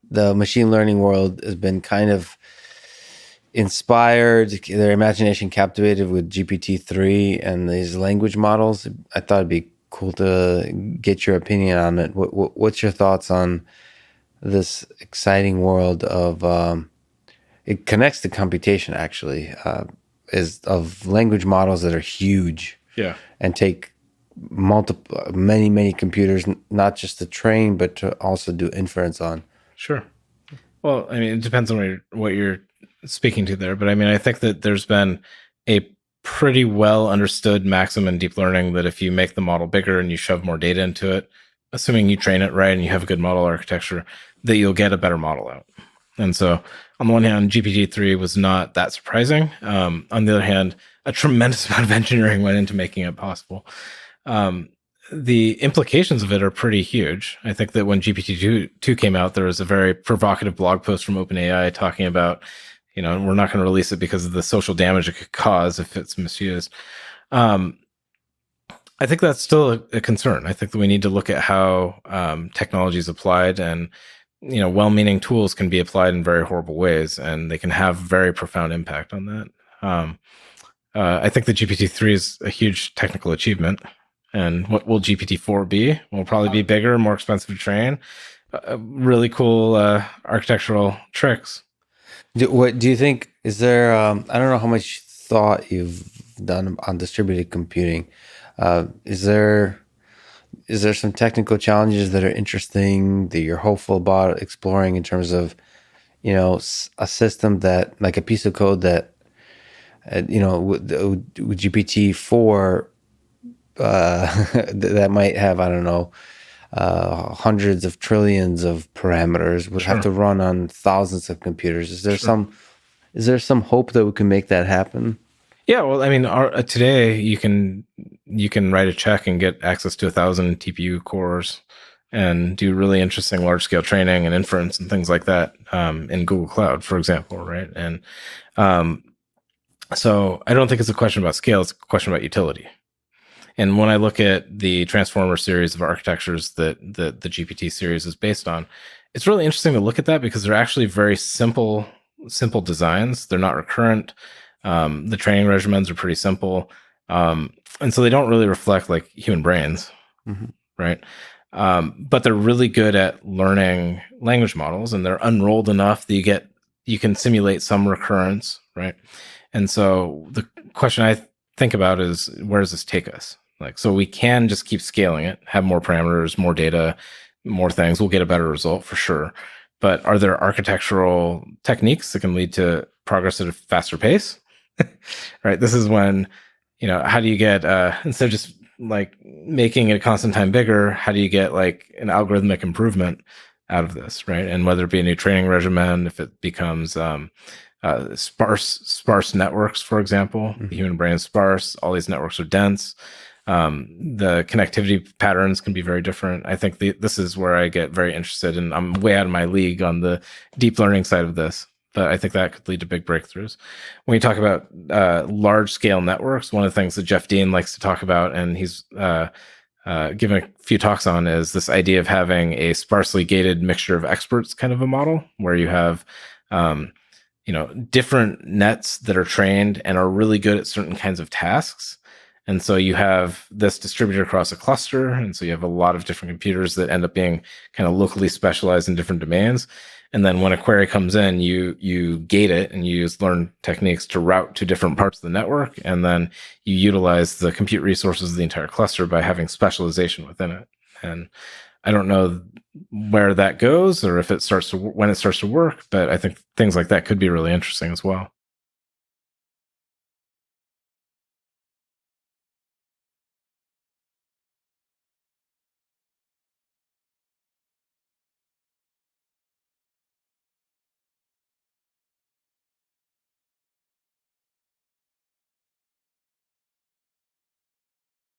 the machine learning world has been kind of inspired, their imagination captivated with GPT-3 and these language models. I thought it'd be cool to get your opinion on it. What's your thoughts on this exciting world of it connects to computation actually, is of language models that are huge Yeah, and take many computers, not just to train but to also do inference on. sure. Well, I mean, it depends on what you're speaking to there, but I mean, I think that there's been a pretty well understood maxim in deep learning that if you make the model bigger and you shove more data into it, assuming you train it right and you have a good model architecture, that you'll get a better model out. And so, on the one hand, GPT-3 was not that surprising. On the other hand, a tremendous amount of engineering went into making it possible. Um, the implications of it are pretty huge. I think that when GPT-2 came out, there was a very provocative blog post from OpenAI talking about, we're not going to release it because of the social damage it could cause if it's misused. Um, I think that's still a concern. I think that we need to look at how technology is applied, and well-meaning tools can be applied in very horrible ways, and they can have very profound impact on that. I think the GPT-3 is a huge technical achievement. And what will GPT-4 be? Will probably be bigger, more expensive to train. Really cool architectural tricks. What do you think? Is there? I don't know how much thought you've done on distributed computing. Is there some technical challenges that are interesting that you're hopeful about exploring in terms of, a system that, like a piece of code that, with GPT-4, that might have, I don't know, hundreds of trillions of parameters would have Sure. to run on thousands of computers. Sure. Is there some hope that we can make that happen? Yeah. Well, I mean, today you can write a check and get access to 1,000 TPU cores and do really interesting large scale training and inference and things like that in Google Cloud, for example, right? And um, so I don't think it's a question about scale; it's a question about utility. And when I look at the Transformer series of architectures that the GPT series is based on, it's really interesting to look at that because they're actually very simple designs. They're not recurrent. The training regimens are pretty simple. And so they don't really reflect like human brains, Hmm. right? But they're really good at learning language models, and they're unrolled enough that you can simulate some recurrence, right? And so the question I think about is, where does this take us? Like, so we can just keep scaling it, have more parameters, more data, more things. We'll get a better result for sure. But are there architectural techniques that can lead to progress at a faster pace? Right. This is when, how do you get, instead of just like making it a constant time bigger, how do you get like an algorithmic improvement out of this? Right. And whether it be a new training regimen, if it becomes, sparse networks, for example, the Hmm. human brain is sparse. All these networks are dense. The connectivity patterns can be very different. I think this is where I get very interested, and I'm way out of my league on the deep learning side of this. But I think that could lead to big breakthroughs. When you talk about large scale networks, one of the things that Jeff Dean likes to talk about, and he's given a few talks on, is this idea of having a sparsely gated mixture of experts kind of a model, where you have different nets that are trained and are really good at certain kinds of tasks. And so you have this distributed across a cluster. And so you have a lot of different computers that end up being kind of locally specialized in different domains. And then when a query comes in, you gate it and you use learn techniques to route to different parts of the network. And then you utilize the compute resources of the entire cluster by having specialization within it. And I don't know where that goes or if it starts to when it starts to work, but I think things like that could be really interesting as well.